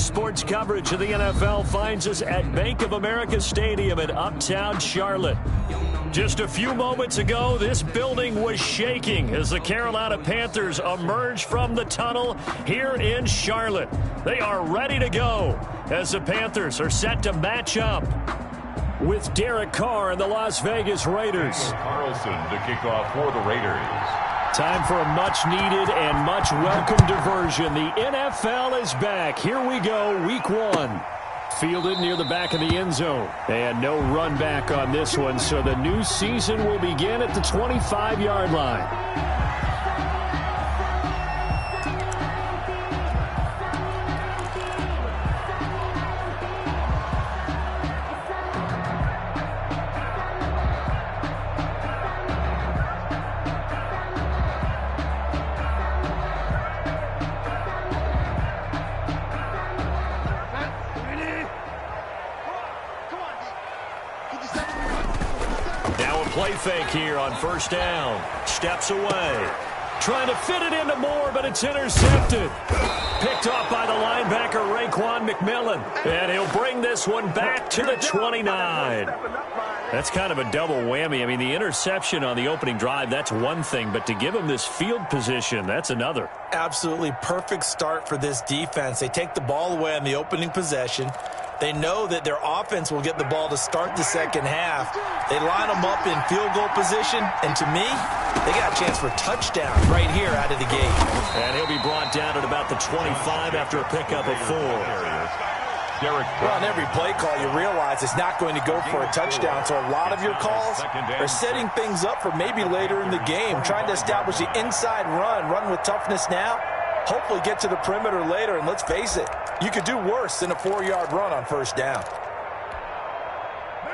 sports coverage of the NFL finds us at Bank of America Stadium in uptown Charlotte. Just a few moments ago, this building was shaking as the Carolina Panthers emerged from the tunnel here in Charlotte. They are ready to go as the Panthers are set to match up with Derek Carr and the Las Vegas Raiders. Carlson to kick off for the Raiders. Time for a much-needed and much-welcome diversion. The NFL is back. Here we go, Week 1. Fielded near the back of the end zone. And no run back on this one, so the new season will begin at the 25-yard line. Play fake here on first down. Steps away. Trying to fit it into Moore, but it's intercepted. Picked off by the linebacker, Raekwon McMillan. And he'll bring this one back to the 29. That's kind of a double whammy. I mean, the interception on the opening drive, that's one thing. But to give him this field position, that's another. Absolutely perfect start for this defense. They take the ball away on the opening possession. They know that their offense will get the ball to start the second half. They line them up in field goal position, and to me, they got a chance for a touchdown right here out of the gate. And he'll be brought down at about the 25 after a pickup of 4. Well, on every play call, you realize it's not going to go for a touchdown, so a lot of your calls are setting things up for maybe later in the game, trying to establish the inside run with toughness now. Hopefully get to the perimeter later, and let's face it, you could do worse than a 4-yard run on first down.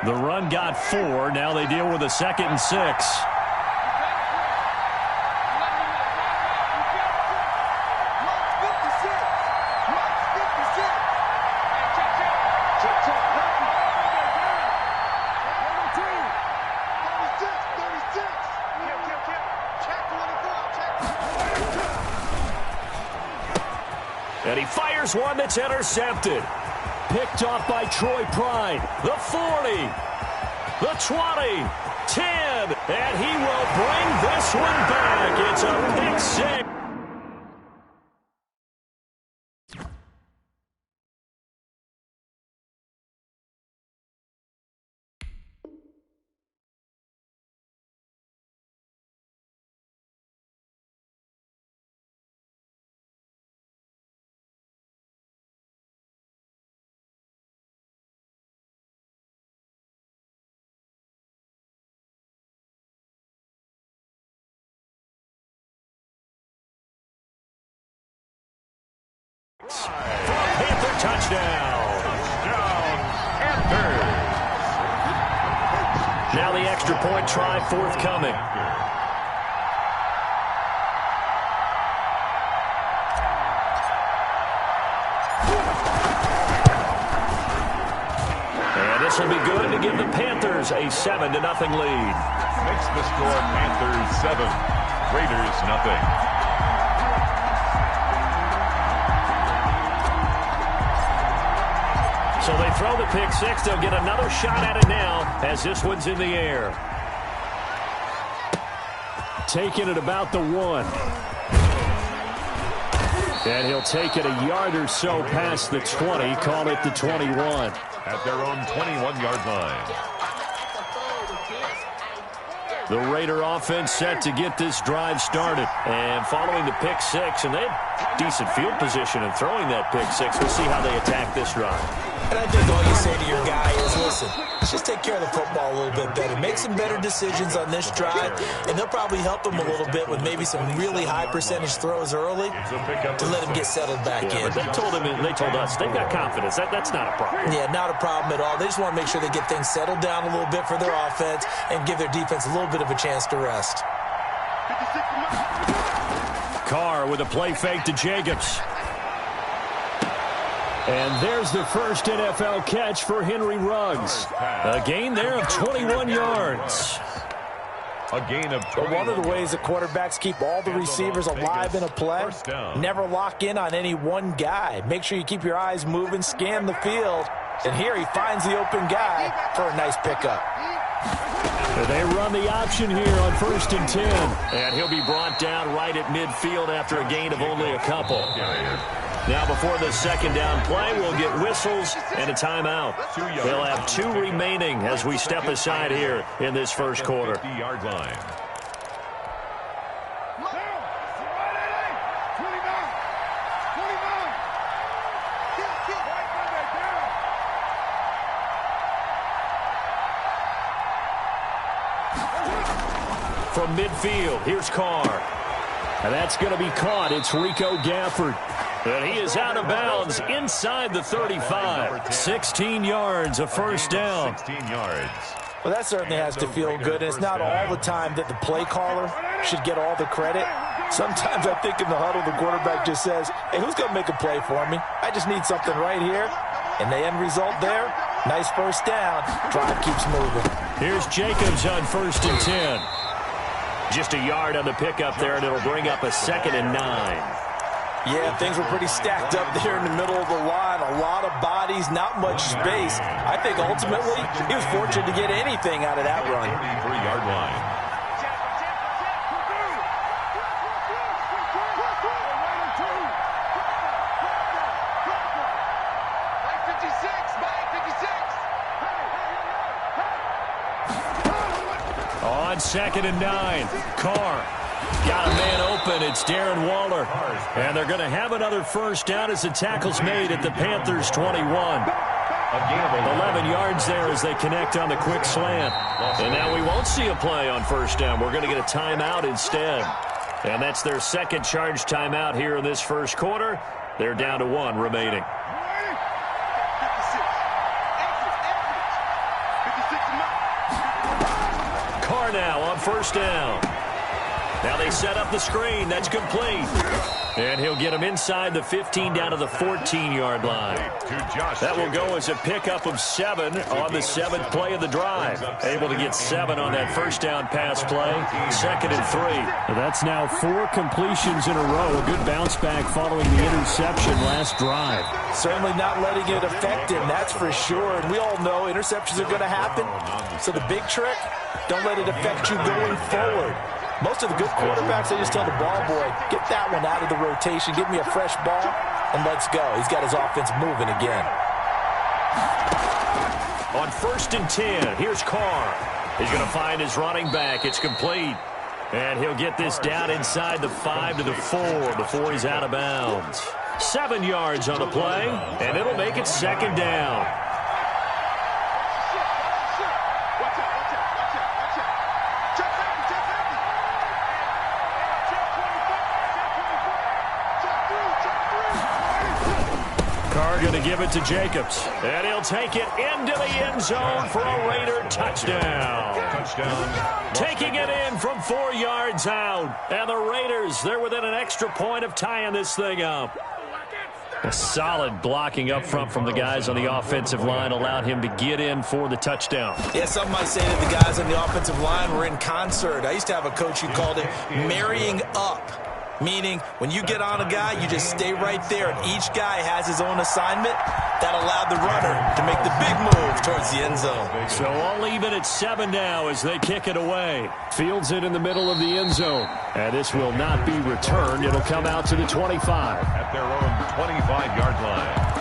The run got 4. Now they deal with a 2nd and 6. And he fires one that's intercepted. Picked off by Troy Pride. The 40. The 20. 10. And he will bring this one back. It's a pick 6. For a Panther touchdown. Panthers. Now the extra point try forthcoming. And this will be good to give the Panthers a 7-0 lead. Makes the score Panthers 7, Raiders nothing. So they throw the pick 6. They'll get another shot at it now as this one's in the air. Taking it about the 1. And he'll take it a yard or so past the 20. Call it the 21. At their own 21-yard line. The Raider offense set to get this drive started. And following the pick 6, and they had decent field position in throwing that pick 6. We'll see how they attack this drive. And I think all you say to your guy is, listen, just take care of the football a little bit better. Make some better decisions on this drive, and they'll probably help him a little bit with maybe some really high percentage throws early to let him get settled back in. But they told us they've got confidence. That's not a problem. Yeah, not a problem at all. They just want to make sure they get things settled down a little bit for their offense and give their defense a little bit of a chance to rest. Carr with a play fake to Jacobs. And there's the first NFL catch for Henry Ruggs. A gain there of 21 yards. A gain of 20. But one of the ways that quarterbacks keep all the receivers alive in a play, never lock in on any one guy. Make sure you keep your eyes moving, scan the field. And here he finds the open guy for a nice pickup. They run the option here on 1st and 10. And he'll be brought down right at midfield after a gain of only a couple. Now before the second down play, we'll get whistles and a timeout. They'll have 2 remaining as we step aside here in this first quarter. 50-yard line. From midfield, here's Carr. And that's going to be caught. It's Rico Gafford. And he is out of bounds inside the 35. 16 yards, a first down. 16 yards. Well, that certainly has to feel good. And it's not all the time that the play caller should get all the credit. Sometimes I think in the huddle, the quarterback just says, hey, who's going to make a play for me? I just need something right here. And the end result there, nice first down. Drive keeps moving. Here's Jacobs on 1st and 10. Just a yard on the pickup there, and it'll bring up a 2nd and 9. Yeah, things were pretty stacked up there in the middle of the line. A lot of bodies, not much space. I think ultimately he was fortunate to get anything out of that run. 33-yard line. On 2nd and 9, Carr got a man open. It's Darren Waller. And they're going to have another first down as the tackle's made at the Panthers' 21. 11 yards there as they connect on the quick slant. And now we won't see a play on first down. We're going to get a timeout instead. And that's their second charge timeout here in this first quarter. They're down to 1 remaining. Carr now on first down. Now they set up the screen. That's complete. And he'll get him inside the 15 down to the 14-yard line. That will go as a pickup of 7 on the 7th play of the drive. Able to get 7 on that first down pass play. 2nd and 3. That's now 4 completions in a row. A good bounce back following the interception last drive. Certainly not letting it affect him, that's for sure. And we all know interceptions are going to happen. So the big trick, don't let it affect you going forward. Most of the good quarterbacks, they just tell the ball boy, get that one out of the rotation, give me a fresh ball, and let's go. He's got his offense moving again. On 1st and 10, here's Carr. He's going to find his running back. It's complete. And he'll get this down inside the 5 to the 4 before he's out of bounds. 7 yards on the play, and it'll make it 2nd down. Going to give it to Jacobs. And he'll take it into the end zone for a Raider touchdown. Taking it in from 4 yards out. And the Raiders, they're within an extra point of tying this thing up. A solid blocking up front from the guys on the offensive line allowed him to get in for the touchdown. Yeah, some might say that the guys on the offensive line were in concert. I used to have a coach who called it marrying up. Meaning, when you get on a guy, you just stay right there, and each guy has his own assignment. That allowed the runner to make the big move towards the end zone. So all even at 7 now as they kick it away. Fields it in the middle of the end zone. And this will not be returned. It'll come out to the 25. At their own 25-yard line.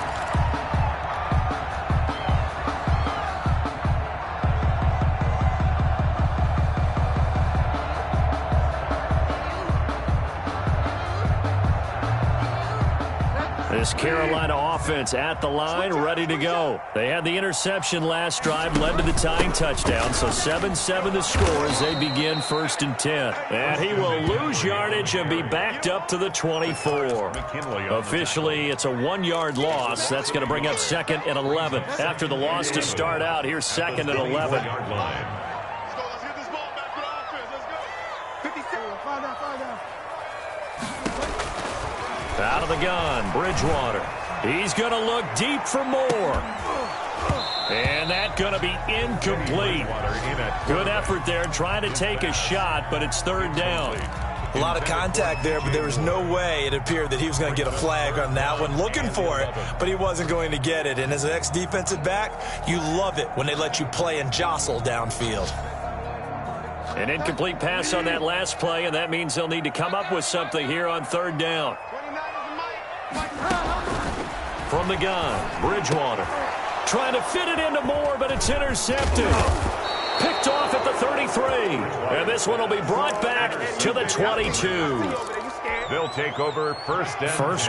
This Carolina offense at the line, ready to go. They had the interception last drive, led to the tying touchdown. So 7-7 the score as they begin 1st and 10. And he will lose yardage and be backed up to the 24. Officially, it's a 1-yard loss. That's going to bring up 2nd and 11. After the loss to start out, here's 2nd and 11. Out of the gun, Bridgewater. He's going to look deep for more. And that's going to be incomplete. Good effort there trying to take a shot, but it's third down. A lot of contact there, but there was no way it appeared that he was going to get a flag on that one. Looking for it, but he wasn't going to get it. And as an ex-defensive back, you love it when they let you play and jostle downfield. An incomplete pass on that last play, and that means they'll need to come up with something here on third down. From the gun, Bridgewater. Trying to fit it into Moore, but it's intercepted. Picked off at the 33. And this one will be brought back to the 22. They'll take over first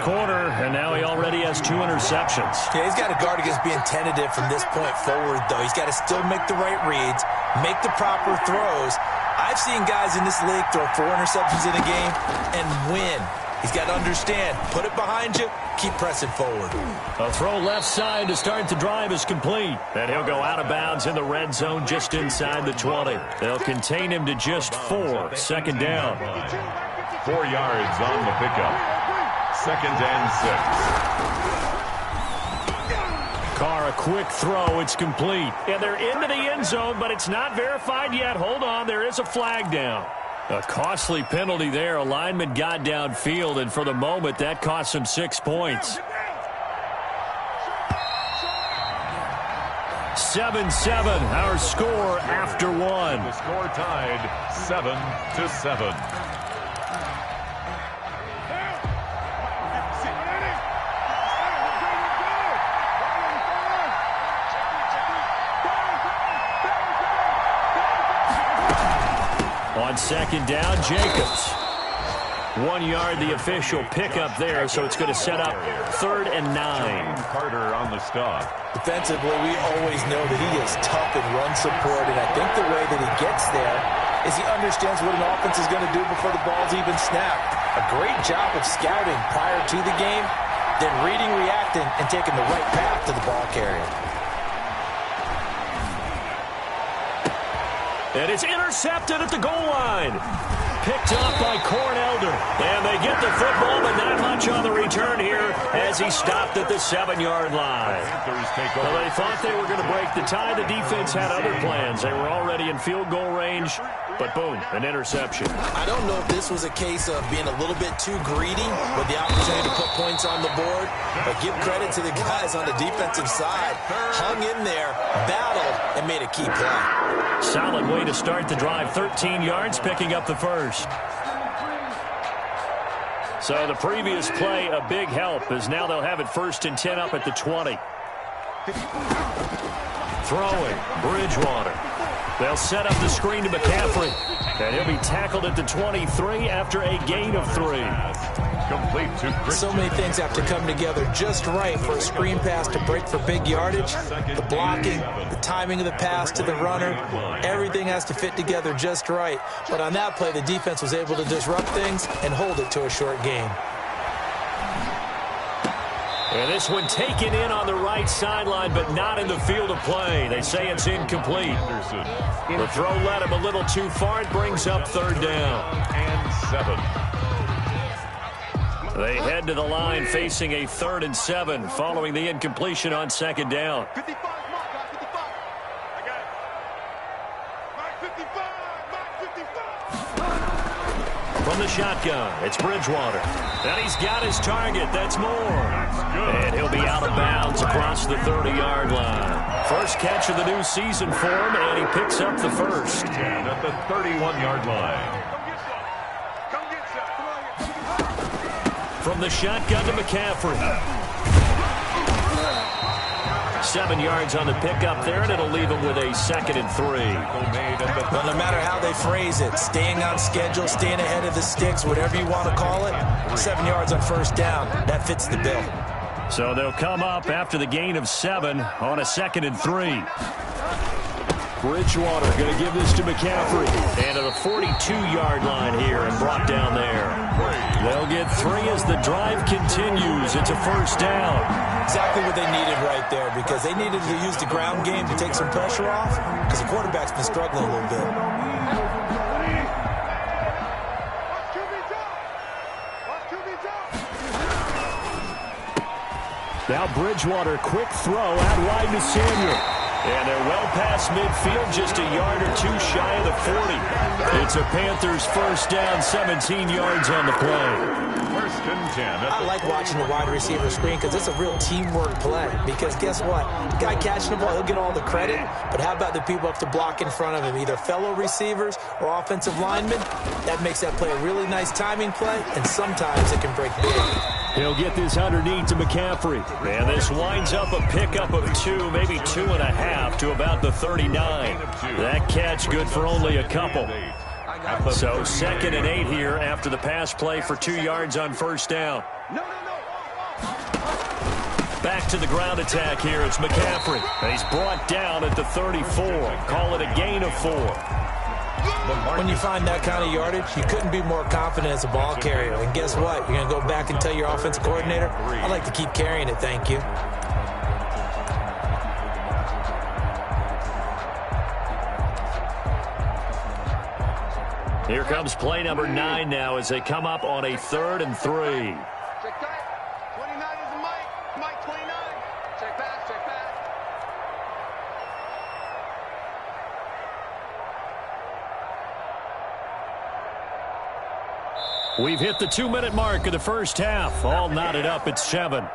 quarter, and now he already has 2 interceptions. Yeah, he's got to guard against being tentative from this point forward, though. He's got to still make the right reads, make the proper throws. I've seen guys in this league throw 4 interceptions in a game and win. He's got to understand, put it behind you, keep pressing forward. A throw left side to start the drive is complete. And he'll go out of bounds in the red zone just inside the 20. They'll contain him to just 4. Second down. 4 yards on the pickup. 2nd and 6. Carr, a quick throw. It's complete. And they're into the end zone, but it's not verified yet. Hold on. There is a flag down. A costly penalty there. A lineman got downfield, and for the moment, that cost him 6 points. 7-7, our score after 1. The score tied 7-7. On second down, Jacobs. 1 yard, the official pickup there, so it's going to set up 3rd and 9. Carter on the stop. Defensively, we always know that he is tough in run support, and I think the way that he gets there is he understands what an offense is going to do before the ball's even snapped. A great job of scouting prior to the game, then reading, reacting, and taking the right path to the ball carrier. And it's intercepted at the goal line. Picked off by Cornelder. And they get the football, but not much on the return here as he stopped at the 7-yard line. Well, they thought they were going to break the tie. The defense had other plans. They were already in field goal range, but boom, an interception. I don't know if this was a case of being a little bit too greedy with the opportunity to put points on the board, but give credit to the guys on the defensive side. Hung in there, battled, and made a key play. Solid way to start the drive. 13 yards, picking up the first. So the previous play, a big help, as now they'll have it 1st and 10 up at the 20. Throwing, Bridgewater. They'll set up the screen to McCaffrey. And he'll be tackled at the 23 after a gain of 3. Complete to Christian. So many things have to come together just right for a screen pass to break for big yardage. The blocking, the timing of the pass to the runner, everything has to fit together just right. But on that play, the defense was able to disrupt things and hold it to a short gain. And this one taken in on the right sideline, but not in the field of play. They say it's incomplete. The throw led him a little too far. It brings up 3rd down. And 7. They head to the line facing a 3rd and 7 following the incompletion on 2nd down. From the shotgun, it's Bridgewater. And he's got his target. That's Moore. And he'll be out of bounds across the 30-yard line. First catch of the new season for him, and he picks up the first. And at the 31-yard line. From the shotgun to McCaffrey. 7 yards on the pickup there, and it'll leave him with a 2nd and 3. Well, no matter how they phrase it, staying on schedule, staying ahead of the sticks, whatever you want to call it, 7 yards on 1st down, that fits the bill. So they'll come up after the gain of 7 on a 2nd and 3. Bridgewater going to give this to McCaffrey. And to the 42-yard line here and brought down there. They'll get 3 as the drive continues. It's a 1st down. Exactly what they needed right there, because they needed to use the ground game to take some pressure off, because the quarterback's been struggling a little bit. Now Bridgewater, quick throw out wide to Samuel. And they're well past midfield, just a yard or two shy of the 40. It's a Panthers first down, 17 yards on the play. First and 10. I like watching the wide receiver screen because it's a real teamwork play. Because guess what? The guy catching the ball, he'll get all the credit. But how about the people up to block in front of him, either fellow receivers or offensive linemen? That makes that play a really nice timing play, and sometimes it can break big. He'll get this underneath to McCaffrey. And this winds up a pickup of 2, maybe 2.5 to about the 39. That catch good for only a couple. So 2nd and 8 here after the pass play for 2 yards on first down. Back to the ground attack here. It's McCaffrey. And he's brought down at the 34. Call it a gain of 4. When you find that kind of yardage, you couldn't be more confident as a ball carrier. And guess what? You're going to go back and tell your offensive coordinator, I'd like to keep carrying it, thank you. Here comes play number 9 now as they come up on a 3rd and 3. Check back. 29 is the Mike. Mike 29. Check back. Check back. We've hit the 2-minute mark of the first half. All knotted up at 7.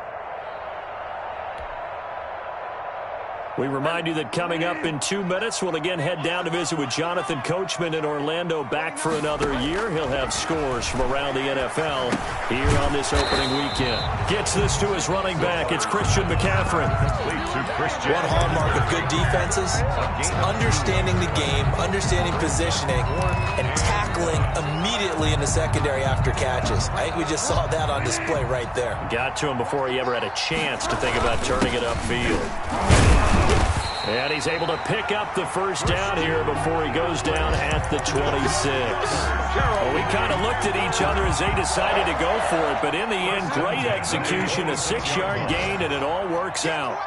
We remind you that coming up in 2 minutes, we'll again head down to visit with Jonathan Coachman in Orlando, back for another year. He'll have scores from around the NFL here on this opening weekend. Gets this to his running back. It's Christian McCaffrey. One hallmark of good defenses is understanding the game, understanding positioning, and tackling immediately in the secondary after catches. I think we just saw that on display right there. Got to him before he ever had a chance to think about turning it upfield. And he's able to pick up the first down here before he goes down at the 26. Well, we kind of looked at each other as they decided to go for it, but in the end, great execution, a 6-yard gain, and it all works out.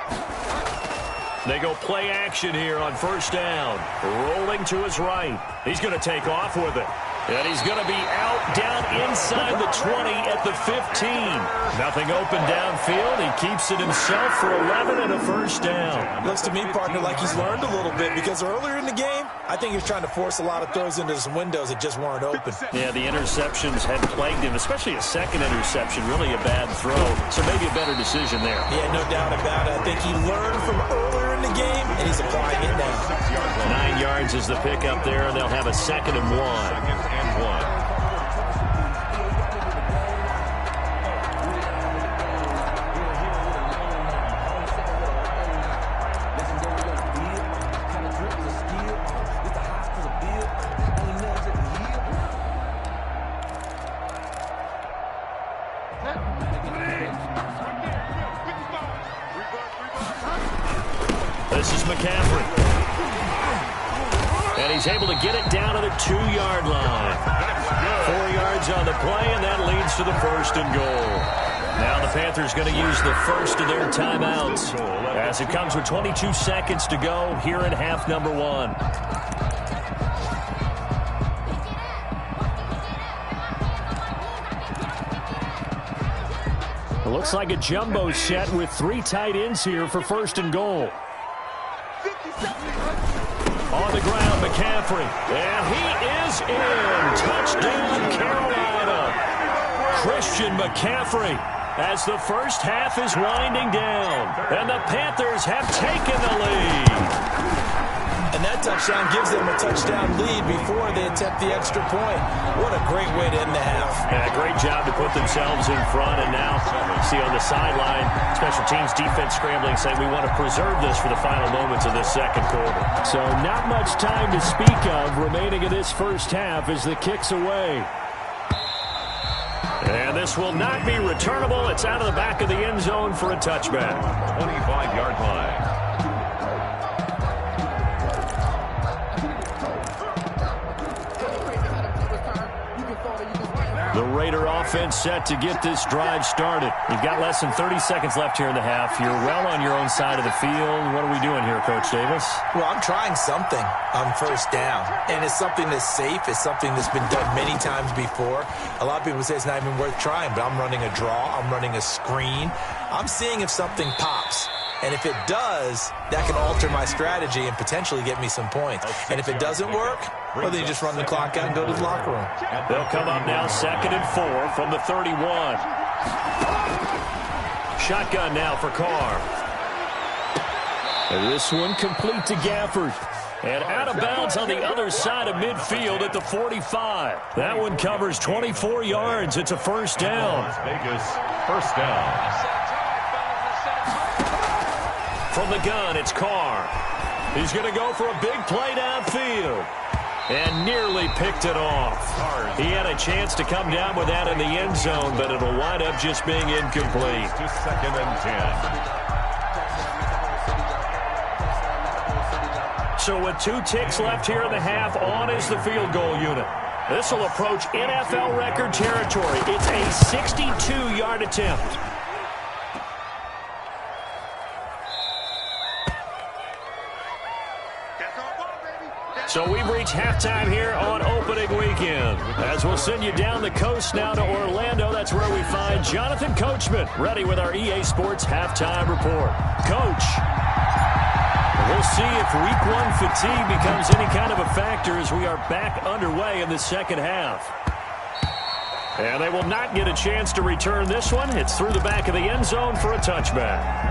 They go play action here on first down. Rolling to his right. He's going to take off with it. And he's going to be out down inside the 20 at the 15. Nothing open downfield. He keeps it himself for 11 and a first down. Looks to me, partner, like he's learned a little bit because earlier in the game, I think he was trying to force a lot of throws into some windows that just weren't open. Yeah, the interceptions had plagued him, especially a second interception. Really a bad throw. So maybe a better decision there. Yeah, no doubt about it. I think he learned from earlier in the game, and he's applying it now. 9 yards is the pickup there, and they'll have a 2nd and 1. This is McCaffrey. And he's able to get it down to the 2-yard line. 4 yards on the play, and that leads to the 1st and goal. Now the Panthers going to use the first of their timeouts as it comes with 22 seconds to go here in half number 1. It looks like a jumbo set with 3 tight ends here for 1st and goal. On the ground, McCaffrey. And he is in. Touchdown, Carolina. Christian McCaffrey as the first half is winding down. And the Panthers have taken the lead. And that touchdown gives them a touchdown lead before they attempt the extra point. What a great way to end the half. Yeah, great job to put themselves in front. And now, see on the sideline, special teams defense scrambling, saying we want to preserve this for the final moments of this second quarter. So not much time to speak of remaining in this first half as the kick's away. And this will not be returnable. It's out of the back of the end zone for a touchback. 25-yard line. The Raider offense set to get this drive started. You've got less than 30 seconds left here in the half. You're well on your own side of the field. What are we doing here, Coach Davis? Well, I'm trying something on first down. And it's something that's safe. It's something that's been done many times before. A lot of people say it's not even worth trying, but I'm running a draw. I'm running a screen. I'm seeing if something pops. And if it does, that can alter my strategy and potentially get me some points. And if it doesn't work, well, then you just run the clock out and go to the locker room. They'll come up now 2nd and 4 from the 31. Shotgun now for Carr. And this one complete to Gafford. And out of bounds on the other side of midfield at the 45. That one covers 24 yards. It's a first down. Vegas, first down. From the gun, it's Carr. He's going to go for a big play downfield. And nearly picked it off. He had a chance to come down with that in the end zone, but it'll wind up just being incomplete. To 2nd and 10. So with 2 ticks left here in the half, on is the field goal unit. This will approach NFL record territory. It's a 62-yard attempt. So we've reached halftime here on opening weekend. As we'll send you down the coast now to Orlando, that's where we find Jonathan Coachman, ready with our EA Sports halftime report. Coach, we'll see if week 1 fatigue becomes any kind of a factor as we are back underway in the second half. And they will not get a chance to return this one. It's through the back of the end zone for a touchback.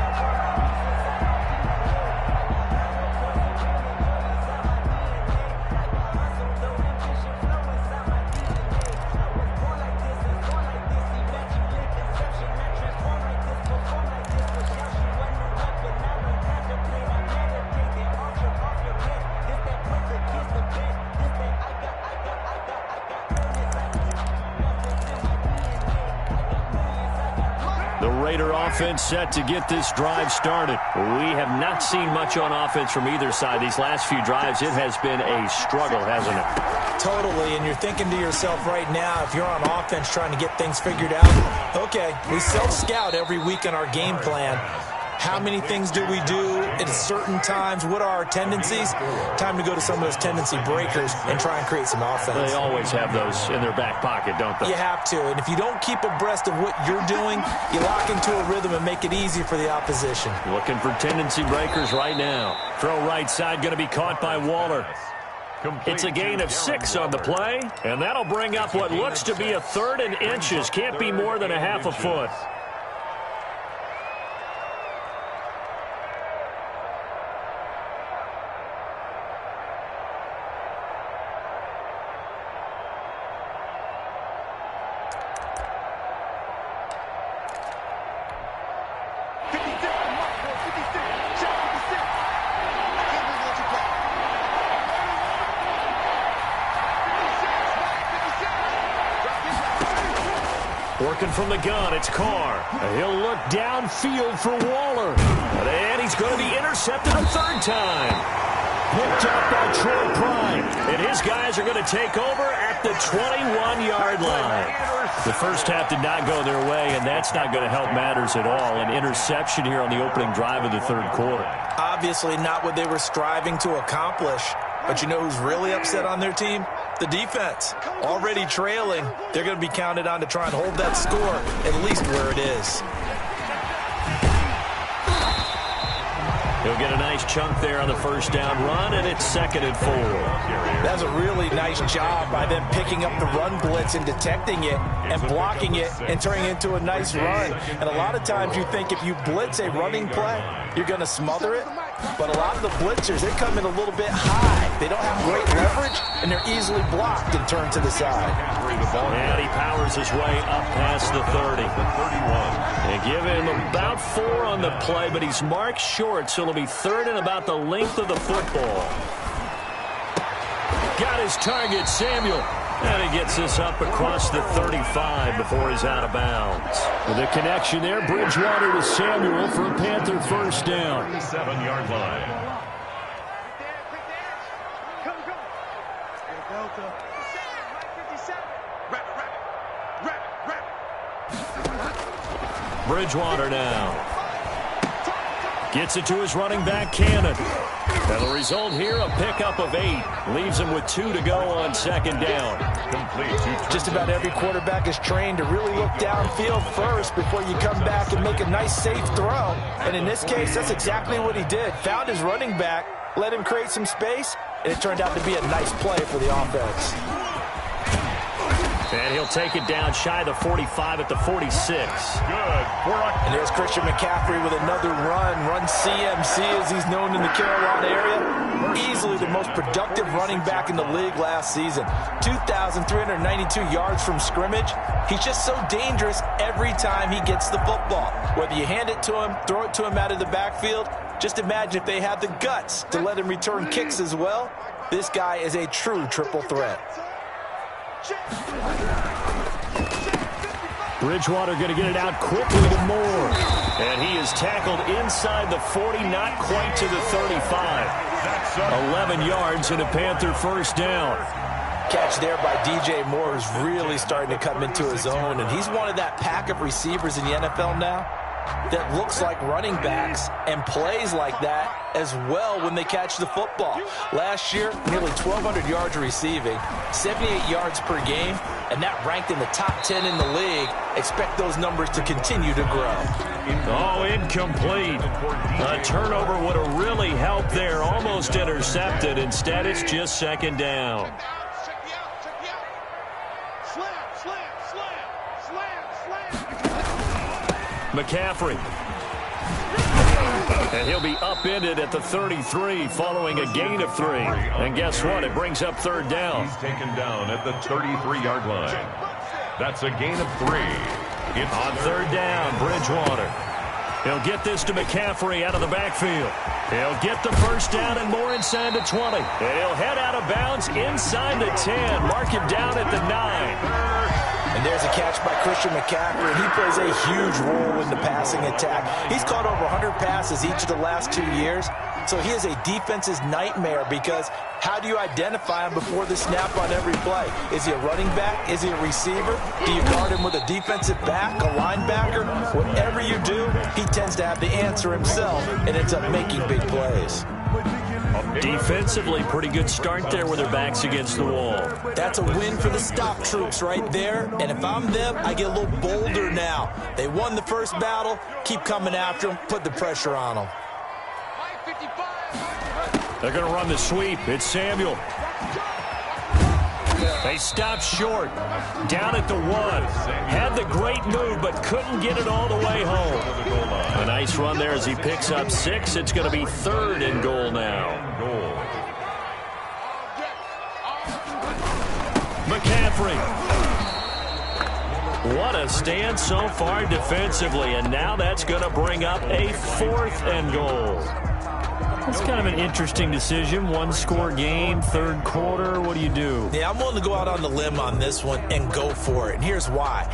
Offense set to get this drive started. We have not seen much on offense from either side. These last few drives, it has been a struggle, hasn't it? Totally, and you're thinking to yourself right now, if you're on offense trying to get things figured out, okay, we self-scout every week on our game plan. How many things do we do at certain times? What are our tendencies? Time to go to some of those tendency breakers and try and create some offense. They always have those in their back pocket, don't they? You have to. And if you don't keep abreast of what you're doing, you lock into a rhythm and make it easy for the opposition. Looking for tendency breakers right now. Throw right side going to be caught by Waller. It's a gain of 6 on the play, and that'll bring up what looks to be a 3rd and inches. Can't be more than a half a foot. Working from the gun, it's Carr. He'll look downfield for Waller. And he's going to be intercepted a 3rd time. Picked up by Troy Prime. And his guys are going to take over at the 21-yard line. The first half did not go their way, and that's not going to help matters at all. An interception here on the opening drive of the 3rd quarter. Obviously not what they were striving to accomplish. But you know who's really upset on their team? The defense. Already trailing. They're going to be counted on to try and hold that score at least where it is. He'll get a nice chunk there on the first down run, and it's 2nd and 4. That's a really nice job by them picking up the run blitz and detecting it and blocking it and turning it into a nice run. And a lot of times you think if you blitz a running play, you're going to smother it. But a lot of the blitzers, they come in a little bit high. They don't have great leverage, and they're easily blocked and turned to the side. And he powers his way up past the 30. And give him about 4 on the play, but he's marked short, so it'll be 3rd and about the length of the football. Got his target, Samuel. And he gets this up across the 35 before he's out of bounds. With a connection there, Bridgewater to Samuel for a Panther first down. 7-yard line. Bridgewater now. Gets it to his running back, Cannon. And the result here, a pickup of 8. Leaves him with 2 to go on second down. Just about every quarterback is trained to really look downfield first before you come back and make a nice, safe throw. And in this case, that's exactly what he did. Found his running back, let him create some space, and it turned out to be a nice play for the offense. And he'll take it down shy of the 45 at the 46. Good. And there's Christian McCaffrey with another run CMC as he's known in the Carolina area. Easily the most productive running back in the league last season. 2,392 yards from scrimmage. He's just so dangerous every time he gets the football. Whether you hand it to him, throw it to him out of the backfield, just imagine if they have the guts to let him return kicks as well. This guy is a true triple threat. Bridgewater going to get it out quickly to Moore. And he is tackled inside the 40, not quite to the 35. 11 yards and a Panther first down. Catch there by DJ Moore is really starting to come into his own, and he's one of that pack of receivers in the NFL now that looks like running backs and plays like that as well when they catch the football. Last year, nearly 1,200 yards receiving, 78 yards per game, and that ranked in the top 10 in the league. Expect those numbers to continue to grow. Oh, incomplete. A turnover would have really helped there. Almost intercepted. Instead, it's just second down. McCaffrey. And he'll be upended at the 33 following a gain of 3. And guess what? It brings up third down. He's taken down at the 33-yard line. That's a gain of 3. It's on third down, Bridgewater. He'll get this to McCaffrey out of the backfield. He'll get the first down and more inside the 20. And he'll head out of bounds inside the 10. Mark him down at the 9. And there's a catch by Christian McCaffrey, and he plays a huge role in the passing attack. He's caught over 100 passes each of the last 2 years, so he is a defense's nightmare because how do you identify him before the snap on every play? Is he a running back? Is he a receiver? Do you guard him with a defensive back, a linebacker? Whatever you do, he tends to have the answer himself and ends up making big plays. Defensively, pretty good start there with their backs against the wall. That's a win for the stop troops right there. And if I'm them, I get a little bolder now. They won the first battle. Keep coming after them. Put the pressure on them. They're going to run the sweep. It's Samuel. They stopped short. Down at the 1. Had the great move, but couldn't get it all the way home. A nice run there as he picks up 6. It's going to be 3rd and goal now. McCaffrey. What a stand so far defensively, and now that's going to bring up a 4th and goal. It's kind of an interesting decision. 1-score game, 3rd quarter. What do you do? Yeah, I'm willing to go out on the limb on this one and go for it. And here's why.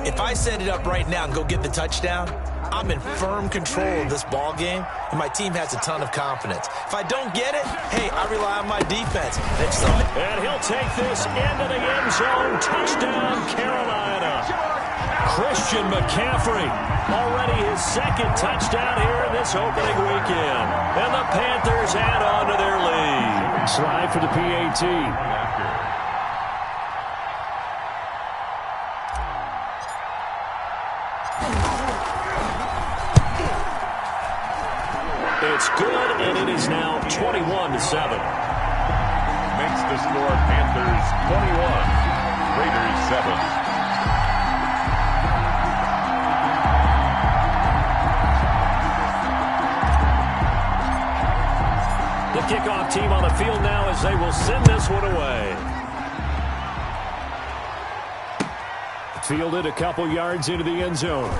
If I set it up right now and go get the touchdown, I'm in firm control of this ball game, and my team has a ton of confidence. If I don't get it, hey, I rely on my defense. And he'll take this into the end zone. Touchdown, Carolina. Christian McCaffrey, already his 2nd touchdown here in this opening weekend. And the Panthers add on to their lead. Slide for the PAT. It's good, and it is now 21-7. Makes the score Panthers 21, Raiders 7. The kickoff team on the field now as they will send this one away. Fielded a couple yards into the end zone.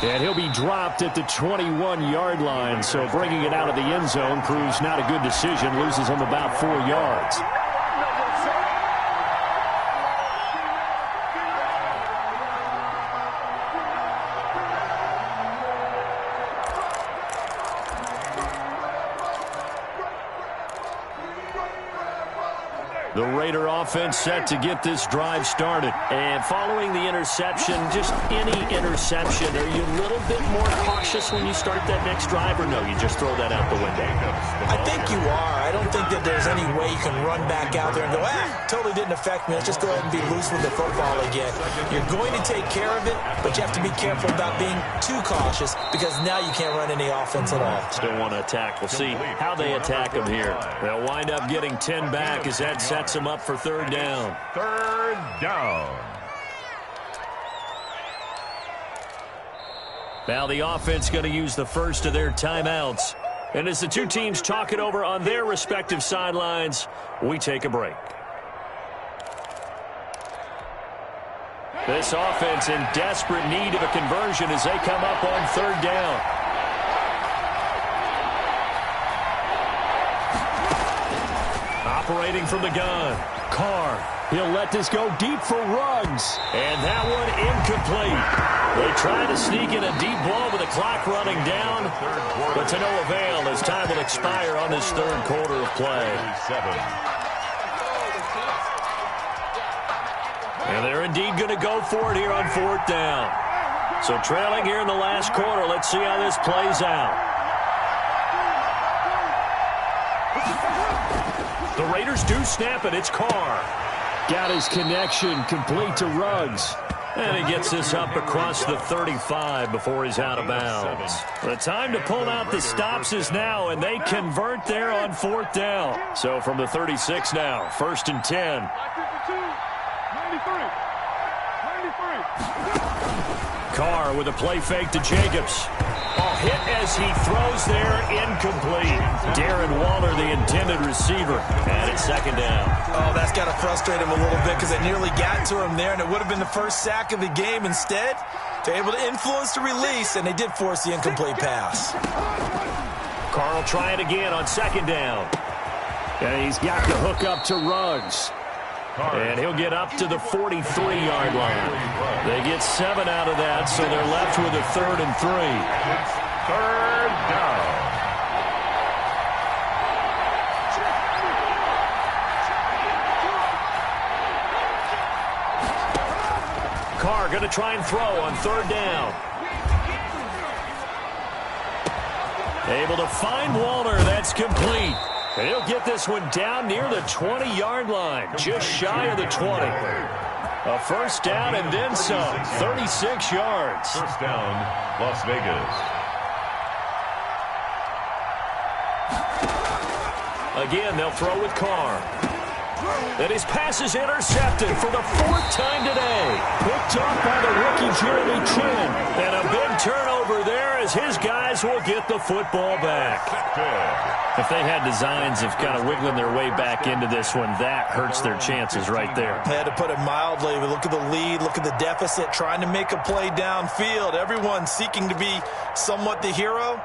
And he'll be dropped at the 21-yard line, so bringing it out of the end zone proves not a good decision. Loses him about 4 yards. The Raider offense set to get this drive started. And following the interception, just any interception, are you a little bit more cautious when you start that next drive, or no, you just throw that out the window? I think you are. I don't think that there's any way you can run back out there and go, totally didn't affect me. Let's just go ahead and be loose with the football again. You're going to take care of it, but you have to be careful about being too cautious because now you can't run any offense at all. Still want to attack. We'll see how they attack him here. They'll wind up getting 10 back as that sets them up for third down. Third down. Now the offense going to use the first of their timeouts. And as the two teams talk it over on their respective sidelines, we take a break. This offense in desperate need of a conversion as they come up on third down. Operating from the gun, Carr. He'll let this go deep for Ruggs. And that one incomplete. They try to sneak in a deep ball with the clock running down, but to no avail as time will expire on this third quarter of play. And they're indeed going to go for it here on fourth down. So trailing here in the last quarter, let's see how this plays out. The Raiders do snap it. It's Carr. Got his connection complete to Ruggs. And he gets this up across the 35 before he's out of bounds. The time to pull out the stops is now, and they convert there on fourth down. So from the 36 now, 1st and 10. Carr with a play fake to Jacobs. Hit as he throws there, incomplete. Darren Waller, the intended receiver, and it's second down. Oh, that's got to frustrate him a little bit because they nearly got to him there, and it would have been the first sack of the game. Instead, they're able to influence the release, and they did force the incomplete pass. Carr will try it again on second down. And he's got the hook up to Ruggs. And he'll get up to the 43-yard line. They get 7 out of that, so they're left with a 3rd and 3. Third down. Carr going to try and throw on third down. Able to find Waller. That's complete. And he'll get this one down near the 20-yard line, just shy of the 20. A first down and then some, 36 yards. First down, Las Vegas. Again, they'll throw with Carr. And his pass is intercepted for the 4th time today. Picked off by the rookie Jeremy Chin. And a big turnover there as his guys will get the football back. If they had designs of kind of wiggling their way back into this one, that hurts their chances right there. They had to put it mildly. Look at the lead, look at the deficit, trying to make a play downfield. Everyone seeking to be somewhat the hero.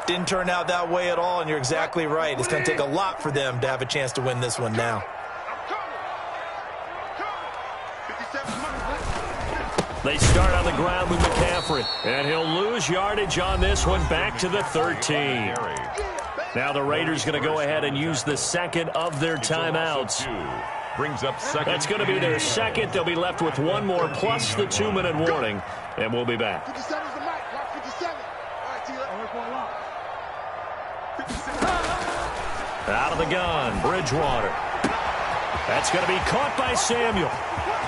Didn't turn out that way at all, and you're exactly right. It's going to take a lot for them to have a chance to win this one now. They start on the ground with McCaffrey, and he'll lose yardage on this one back to the 13. Now the Raiders going to go ahead and use the second of their timeouts. Brings up second. That's going to be their second. They'll be left with one more plus the 2-minute warning, and we'll be back. 57's the mic. Lock 57. All right, T-Lep. Out of the gun, Bridgewater. That's going to be caught by Samuel.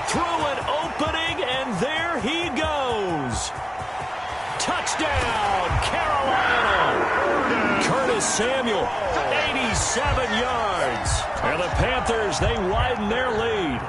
Through an opening, and there he goes. Touchdown, Carolina. Curtis Samuel, 87 yards. And the Panthers, they widen their lead.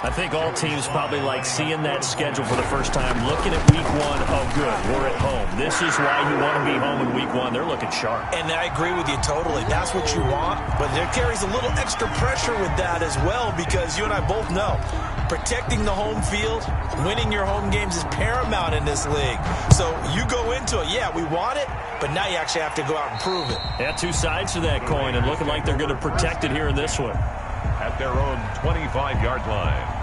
I think all teams probably like seeing that schedule for the first time, looking at week 1. Oh, good, we're at home. This is why you want to be home in week 1. They're looking sharp. And I agree with you totally. That's what you want. But there carries a little extra pressure with that as well because you and I both know protecting the home field, winning your home games is paramount in this league. So you go into it, yeah, we want it, but now you actually have to go out and prove it. Yeah, two sides to that coin, and looking like they're going to protect it here in this one. At their own 25-yard line.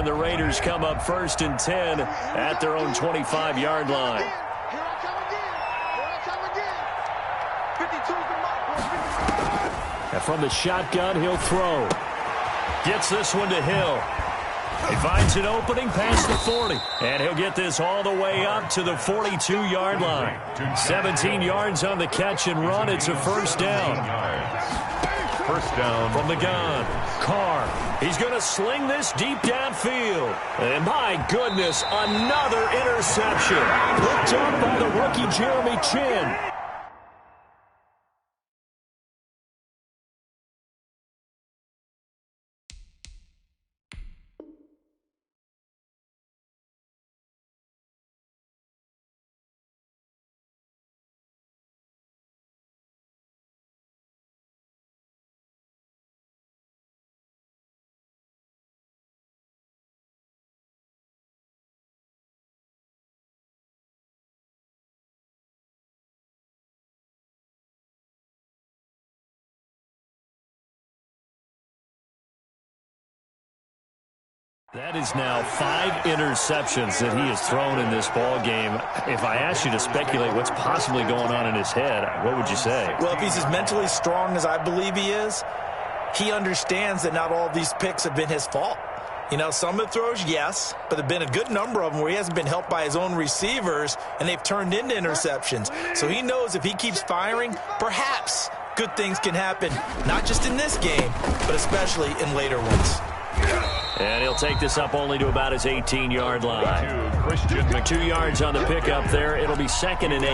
and the Raiders come up 1st and 10 at their own 25-yard line. And from the shotgun, he'll throw. Gets this one to Hill. He finds an opening past the 40. And he'll get this all the way up to the 42-yard line. 17 yards on the catch and run. It's a first down. First down from the gun. Carr. He's going to sling this deep downfield. And my goodness, another interception. Picked up by the rookie Jeremy Chin. That is now 5 interceptions that he has thrown in this ball game. If I asked you to speculate what's possibly going on in his head, what would you say? Well, if he's as mentally strong as I believe he is, he understands that not all of these picks have been his fault. You know, some of the throws, yes, but there have been a good number of them where he hasn't been helped by his own receivers, and they've turned into interceptions. So he knows if he keeps firing, perhaps good things can happen, not just in this game, but especially in later ones. And he'll take this up only to about his 18-yard line. 2 yards on the pickup there. It'll be 2nd and 8.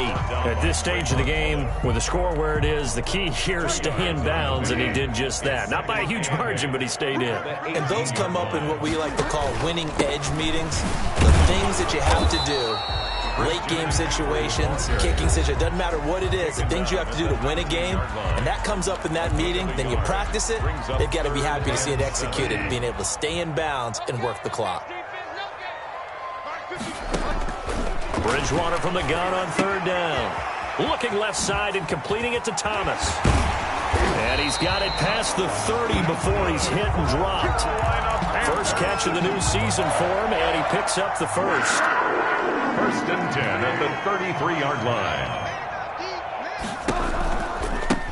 At this stage of the game, with the score where it is, the key here is stay in bounds, and he did just that. Not by a huge margin, but he stayed in. And those come up in what we like to call winning edge meetings. The things that you have to do. Late game situations, kicking situations, doesn't matter what it is, the things you have to do to win a game, and that comes up in that meeting, then you practice it, they've got to be happy to see it executed, being able to stay in bounds and work the clock. Bridgewater from the gun on 3rd down. Looking left side and completing it to Thomas. And he's got it past the 30 before he's hit and dropped. First catch of the new season for him, and he picks up the first. 1st and 10 at the 33-yard line.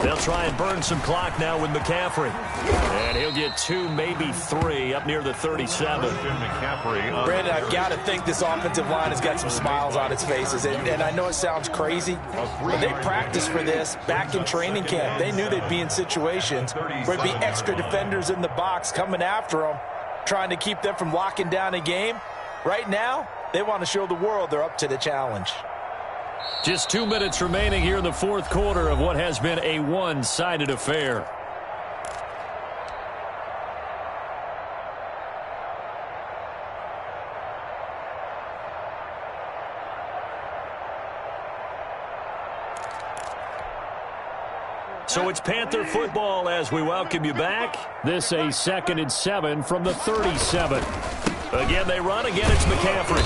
They'll try and burn some clock now with McCaffrey. And he'll get 2, maybe 3, up near the 37. Brandon, I've got to think this offensive line has got some smiles on its faces. And I know it sounds crazy, but they practiced for this back in training camp. They knew they'd be in situations where there'd be extra defenders in the box coming after them, trying to keep them from locking down a game. Right now, they want to show the world they're up to the challenge. Just 2 minutes remaining here in the 4th quarter of what has been a one-sided affair. So it's Panther football as we welcome you back. This a 2nd and 7 from the 37. Again, they run. Again, it's McCaffrey.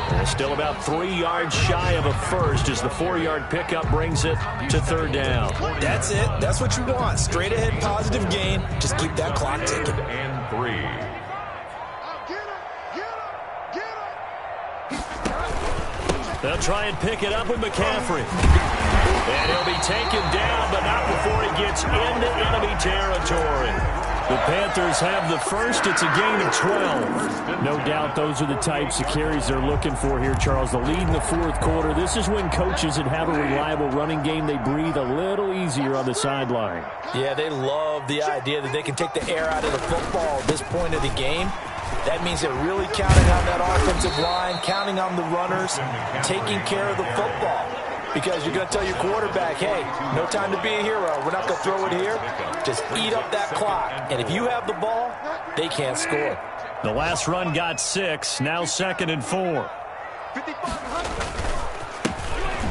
They're still about 3 yards shy of a first as the 4-yard pickup brings it to 3rd down. That's it. That's what you want. Straight ahead, positive gain. Just keep that clock ticking. And 3. They'll try and pick it up with McCaffrey. And he'll be taken down, but not before he gets into enemy territory. The Panthers have the first. It's a gain of 12. No doubt those are the types of carries they're looking for here, Charles. The lead in the 4th quarter. This is when coaches that have a reliable running game, they breathe a little easier on the sideline. Yeah, they love the idea that they can take the air out of the football at this point of the game. That means they're really counting on that offensive line, counting on the runners, taking care of the football. Because you're going to tell your quarterback, hey, no time to be a hero. We're not going to throw it here. Just eat up that clock. And if you have the ball, they can't score. The last run got 6. Now 2nd and 4.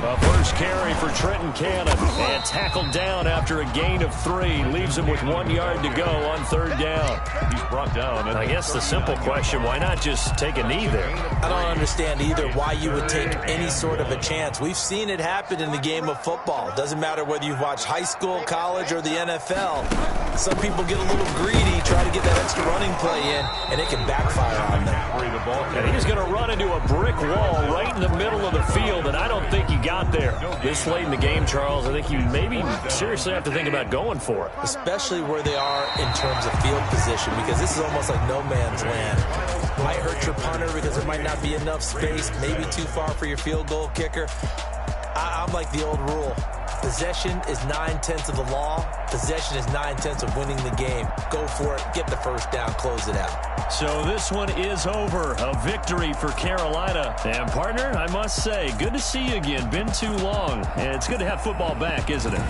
A first carry for Trenton Cannon. And tackled down after a gain of 3. Leaves him with 1 yard to go on 3rd down. He's brought down. I guess the simple question, why not just take a knee there? I don't understand either why you would take any sort of a chance. We've seen it happen in the game of football. Doesn't matter whether you've watched high school, college, or the NFL. Some people get a little greedy, try to get that extra running play in, and it can backfire on them. And he's going to run into a brick wall right in the middle of the field, and I don't think he got there. This late in the game, Charles, I think you maybe seriously have to think about going for it. Especially where they are in terms of field position, because this is almost like no man's land. Might hurt your punter because there might not be enough space, maybe too far for your field goal kicker. I'm like the old rule. Possession is 9/10 of the law. Possession is 9/10 of winning the game. Go for it. Get the first down. Close it out. So this one is over. A victory for Carolina. And, partner, I must say, good to see you again. Been too long. And it's good to have football back, isn't it?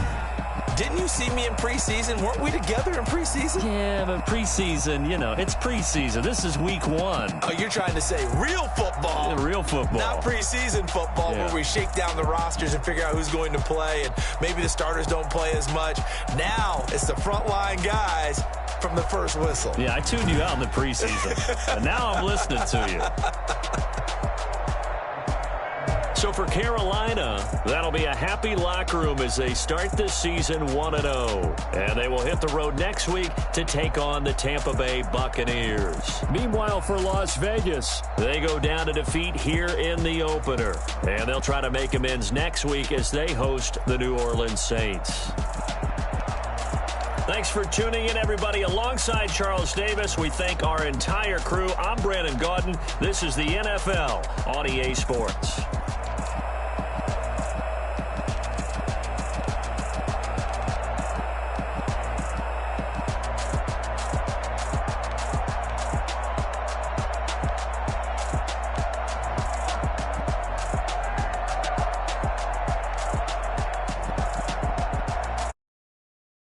Didn't you see me in preseason? Weren't we together in preseason? Yeah, but preseason, you know, it's preseason. This is week 1. Oh, you're trying to say real football. Yeah, real football. Not preseason football, where we shake down the rosters and figure out who's going to play, and maybe the starters don't play as much. Now it's the frontline guys from the first whistle. Yeah, I tuned you out in the preseason, and now I'm listening to you. So for Carolina, that'll be a happy locker room as they start this season 1-0. And they will hit the road next week to take on the Tampa Bay Buccaneers. Meanwhile, for Las Vegas, they go down to defeat here in the opener. And they'll try to make amends next week as they host the New Orleans Saints. Thanks for tuning in, everybody. Alongside Charles Davis, we thank our entire crew. I'm Brandon Gaudin. This is the NFL on EA Sports.